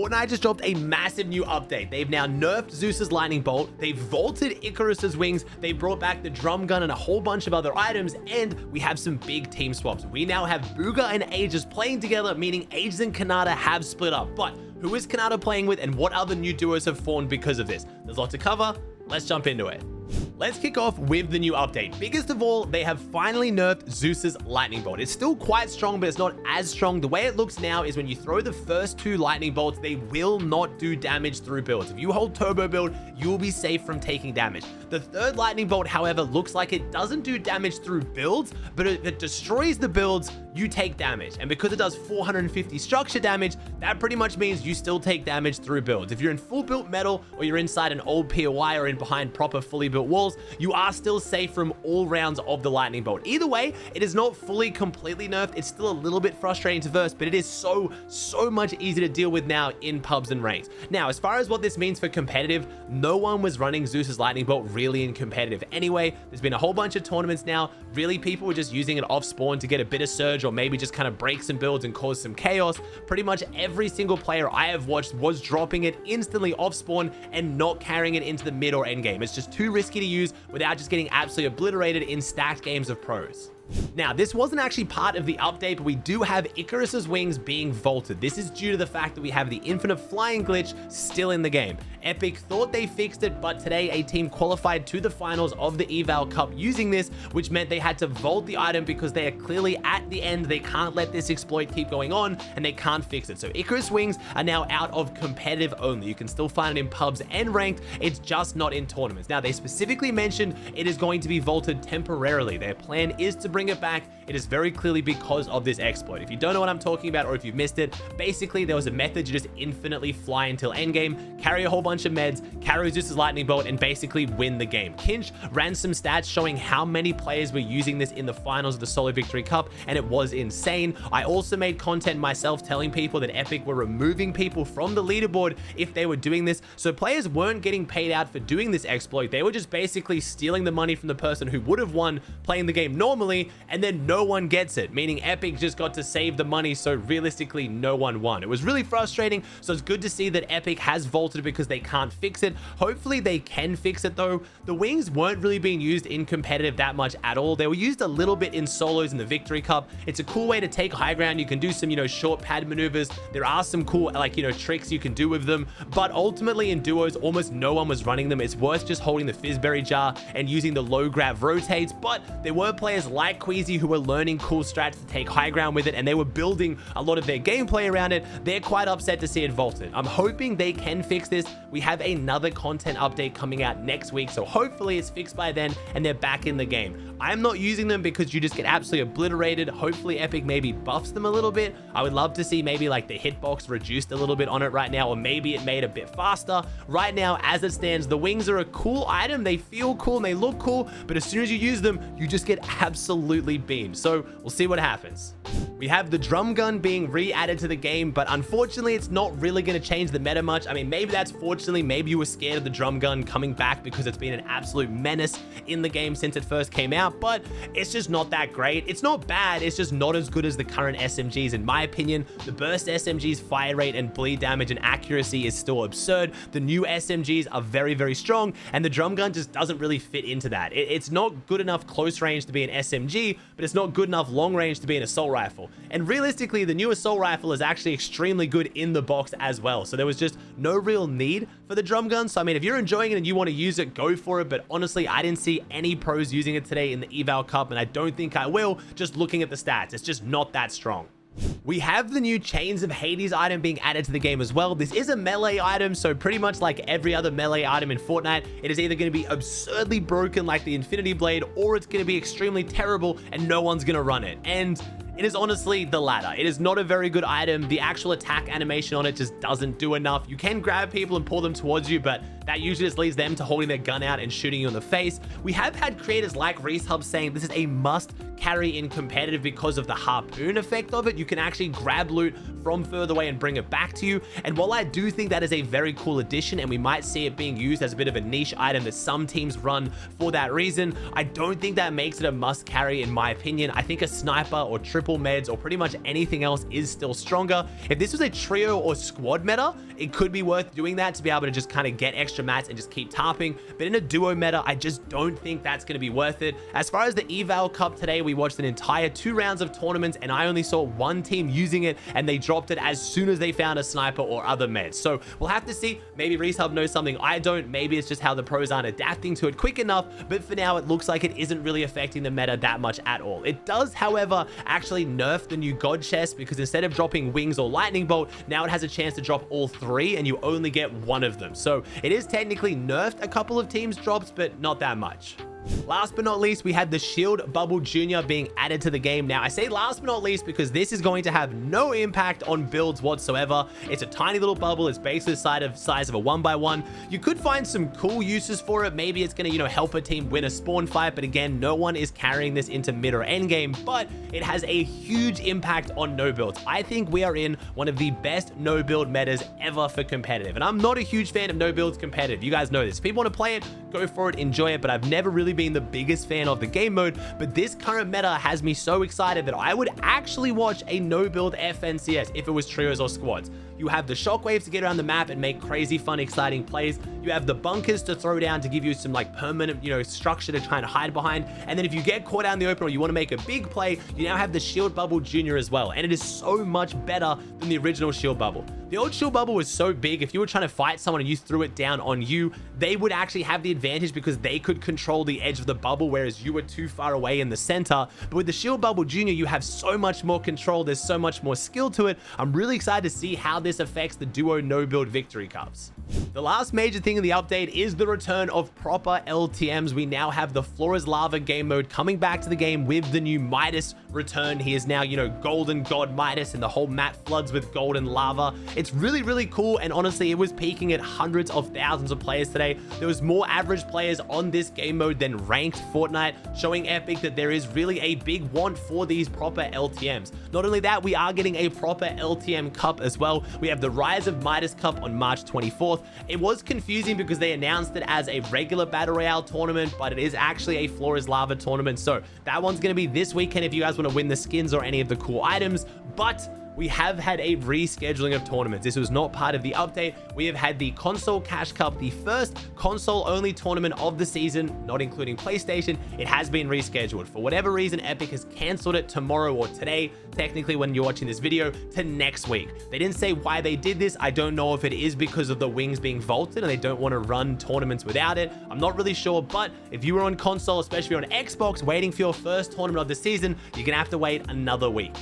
Fortnite just dropped a massive new update. They've now nerfed Zeus's lightning bolt, they've vaulted Icarus's wings, they brought back the drum gun and a whole bunch of other items, and we have some big team swaps. We now have Booga and Aegis playing together, meaning Aegis and Kanata have split up. But who is Kanata playing with, and what other new duos have formed because of this? There's a lot to cover. Let's jump into it. Let's kick off with the new update. Biggest of all, they have finally nerfed Zeus's lightning bolt. It's still quite strong, but it's not as strong. The way it looks now is when you throw the first two lightning bolts, they will not do damage through builds. If you hold turbo build, you will be safe from taking damage. The third lightning bolt, however, looks like it doesn't do damage through builds, but if it destroys the builds, you take damage. And because it does 450 structure damage, that pretty much means you still take damage through builds. If you're in full built metal, or you're inside an old POI, or in behind proper fully built walls, you are still safe from all rounds of the lightning bolt. Either way, it is not fully completely nerfed. It's still a little bit frustrating to verse, but it is so much easier to deal with now in pubs and ranks. Now, as far as what this means for competitive, no one was running Zeus's lightning bolt really in competitive anyway. There's been a whole bunch of tournaments now. Really, people were just using it off spawn to get a bit of surge, or maybe just kind of break some builds and cause some chaos. Pretty much every single player I have watched was dropping it instantly off spawn and not carrying it into the mid or end game. It's just too risky to use without just getting absolutely obliterated in stacked games of pros. Now, this wasn't actually part of the update, but we do have Icarus's wings being vaulted. This is due to the fact that we have the infinite flying glitch still in the game. Epic thought they fixed it, but today a team qualified to the finals of the Eval Cup using this, which meant they had to vault the item because they are clearly at the end. They can't let this exploit keep going on, and they can't fix it. So Icarus wings are now out of competitive only. You can still find it in pubs and ranked. It's just not in tournaments. Now, they specifically mentioned it is going to be vaulted temporarily. Their plan is to bring it back. It is very clearly because of this exploit. If you don't know what I'm talking about, or if you've missed it, basically there was a method to just infinitely fly until endgame, carry a whole bunch of meds, carry Zeus's lightning bolt, and basically win the game. Kinch ran some stats showing how many players were using this in the finals of the Solo Victory Cup, and it was insane. I also made content myself telling people that Epic were removing people from the leaderboard if they were doing this, so players weren't getting paid out for doing this exploit. They were just basically stealing the money from the person who would have won playing the game normally, and then no one gets it, meaning Epic just got to save the money, so realistically no one won. It was really frustrating, so it's good to see that Epic has vaulted because they can't fix it. Hopefully they can fix it though. The wings weren't really being used in competitive that much at all. They were used a little bit in solos in the Victory Cup. It's a cool way to take high ground. You can do some, short pad maneuvers. There are some cool, tricks you can do with them, but ultimately in duos, almost no one was running them. It's worth just holding the Fizzberry jar and using the low grab rotates, but there were players like Queasy who were learning cool strats to take high ground with it, and they were building a lot of their gameplay around it. They're quite upset to see it vaulted. I'm hoping they can fix this. We have another content update coming out next week, so hopefully it's fixed by then and they're back in the game. I'm not using them because you just get absolutely obliterated. Hopefully Epic maybe buffs them a little bit. I would love to see maybe like the hitbox reduced a little bit on it right now, or maybe it made a bit faster. Right now, as it stands, the wings are a cool item. They feel cool and they look cool, but as soon as you use them, you just get absolutely beamed. So we'll see what happens. We have the drum gun being re-added to the game, but unfortunately it's not really going to change the meta much. I mean, maybe that's fortunately, maybe you were scared of the drum gun coming back because it's been an absolute menace in the game since it first came out, but it's just not that great. It's not bad, it's just not as good as the current SMGs in my opinion. The burst SMG's fire rate and bleed damage and accuracy is still absurd. The new SMGs are very strong, and the drum gun just doesn't really fit into that. It's not good enough close range to be an SMG, but it's not good enough long range to be an assault rifle. And realistically, the new assault rifle is actually extremely good in the box as well. So there was just no real need for the drum gun. So I mean, if you're enjoying it and you want to use it, go for it. But honestly, I didn't see any pros using it today in the Eval Cup, and I don't think I will, just looking at the stats. It's just not that strong. We have the new Chains of Hades item being added to the game as well. This is a melee item, so pretty much like every other melee item in Fortnite, it is either going to be absurdly broken like the Infinity Blade, or it's going to be extremely terrible and no one's going to run it. And it is honestly the latter. It is not a very good item. The actual attack animation on it just doesn't do enough. You can grab people and pull them towards you, but that usually just leads them to holding their gun out and shooting you in the face. We have had creators like Reese Hub saying this is a must carry in competitive because of the harpoon effect of it. You can actually grab loot from further away and bring it back to you. And while I do think that is a very cool addition, and we might see it being used as a bit of a niche item that some teams run for that reason, I don't think that makes it a must carry in my opinion. I think a sniper or triple meds or pretty much anything else is still stronger. If this was a trio or squad meta, it could be worth doing that to be able to just kind of get extra mats and just keep tarping. But in a duo meta, I just don't think that's going to be worth it. As far as the Eval Cup today, we watched an entire 2 rounds of tournaments and I only saw one team using it, and they dropped it as soon as they found a sniper or other meds. So we'll have to see. Maybe Resub knows something I don't. Maybe it's just how the pros aren't adapting to it quick enough. But for now, it looks like it isn't really affecting the meta that much at all. It does, however, actually nerf the new god chest, because instead of dropping wings or lightning bolt, now it has a chance to drop all 3 and you only get one of them. So it is technically nerfed a couple of teams drops, but not that much. Last but not least, we had the Shield Bubble Junior being added to the game. Now, I say last but not least because this is going to have no impact on builds whatsoever. It's a tiny little bubble. It's basically the size of a 1x1. You could find some cool uses for it. Maybe it's going to, help a team win a spawn fight. But again, no one is carrying this into mid or end game. But it has a huge impact on no builds. I think we are in one of the best no build metas ever for competitive. And I'm not a huge fan of no builds competitive. You guys know this. If people want to play it, go for it, enjoy it. But I've never really been the biggest fan of the game mode. But this current meta has me so excited that I would actually watch a no build FNCS if it was trios or squads. You have the shockwaves to get around the map and make crazy, fun, exciting plays. You have the bunkers to throw down to give you some permanent, structure to try and hide behind. And then if you get caught out in the open or you want to make a big play, you now have the Shield Bubble Junior as well. And it is so much better than the original Shield Bubble. The old Shield Bubble was so big, if you were trying to fight someone and you threw it down on you, they would actually have the advantage because they could control the edge of the bubble, whereas you were too far away in the center. But with the Shield Bubble Junior, you have so much more control. There's so much more skill to it. I'm really excited to see how this affects the duo no build victory cups. The last major thing in the update is the return of proper LTMs. We now have the Flores Lava game mode coming back to the game with the new Midas return. He is now, golden god Midas, and the whole map floods with golden lava. It's really, really cool. And honestly, it was peaking at hundreds of thousands of players today. There was more average players on this game mode than ranked Fortnite, showing Epic that there is really a big want for these proper LTMs. Not only that, we are getting a proper LTM cup as well. We have the Rise of Midas Cup on March 24th. It was confusing because they announced it as a regular Battle Royale tournament, but it is actually a Flores Lava tournament. So that one's going to be this weekend if you guys want to win the skins or any of the cool items. But we have had a rescheduling of tournaments. This was not part of the update. We have had the Console Cash Cup, the first console-only tournament of the season, not including PlayStation. It has been rescheduled. For whatever reason, Epic has canceled it tomorrow or today, technically when you're watching this video, to next week. They didn't say why they did this. I don't know if it is because of the wings being vaulted and they don't want to run tournaments without it. I'm not really sure, but if you were on console, especially on Xbox, waiting for your first tournament of the season, you're going to have to wait another week.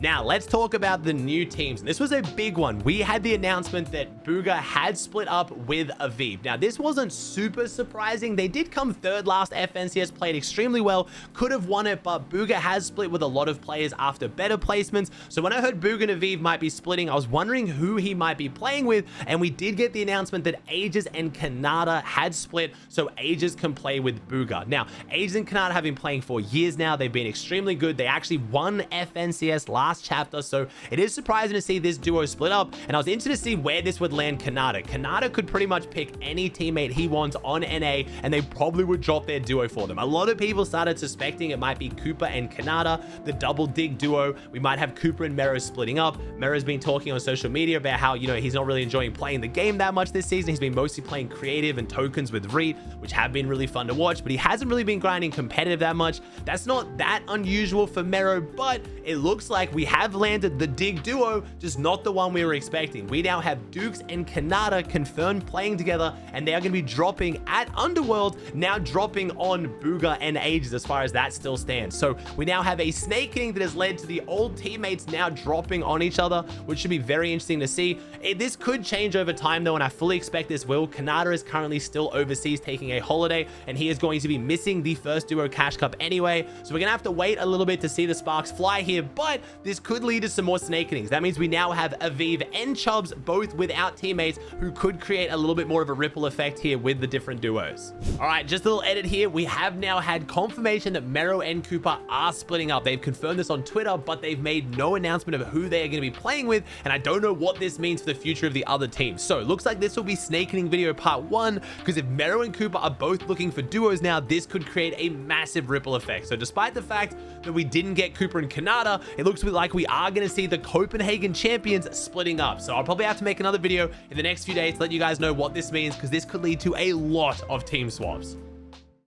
Now, let's talk about the new teams. This was a big one. We had the announcement that Bugha had split up with Aviv. Now, this wasn't super surprising. They did come third last FNCS, played extremely well, could have won it, but Bugha has split with a lot of players after better placements. So when I heard Bugha and Aviv might be splitting, I was wondering who he might be playing with, and we did get the announcement that Aegis and Kanata had split, so Aegis can play with Bugha. Now, Aegis and Kanata have been playing for years now. They've been extremely good. They actually won FNCS last chapter, so it is surprising to see this duo split up, and I was interested to see where this would land Kanata. Kanata could pretty much pick any teammate he wants on NA, and they probably would drop their duo for them. A lot of people started suspecting it might be Cooper and Kanata, the double dig duo. We might have Cooper and Mero splitting up. Mero's been talking on social media about how, he's not really enjoying playing the game that much this season. He's been mostly playing creative and tokens with Reet, which have been really fun to watch, but he hasn't really been grinding competitive that much. That's not that unusual for Mero, but it looks like we have landed the dig duo, just not the one we were expecting. We now have Dukes and Kanata confirmed playing together, and they are going to be dropping at Underworld, now dropping on Bugha and Aegis as far as that still stands. So we now have a Snake King that has led to the old teammates now dropping on each other, which should be very interesting to see. This could change over time though, and I fully expect this will. Kanata is currently still overseas taking a holiday, and he is going to be missing the first duo Cash Cup anyway, so we're going to have to wait a little bit to see the sparks fly here, but this could lead to some more snakenings. That means we now have Aviv and Chubbs both without teammates, who could create a little bit more of a ripple effect here with the different duos. All right, just a little edit here. We have now had confirmation that Mero and Cooper are splitting up. They've confirmed this on Twitter, but they've made no announcement of who they are going to be playing with, and I don't know what this means for the future of the other teams. So it looks like this will be snakening video part 1, because if Mero and Cooper are both looking for duos now, this could create a massive ripple effect. So despite the fact that we didn't get Cooper and Kanata, it looks like we are going to see the Copenhagen champions splitting up. So I'll probably have to make another video in the next few days to let you guys know what this means, because this could lead to a lot of team swaps.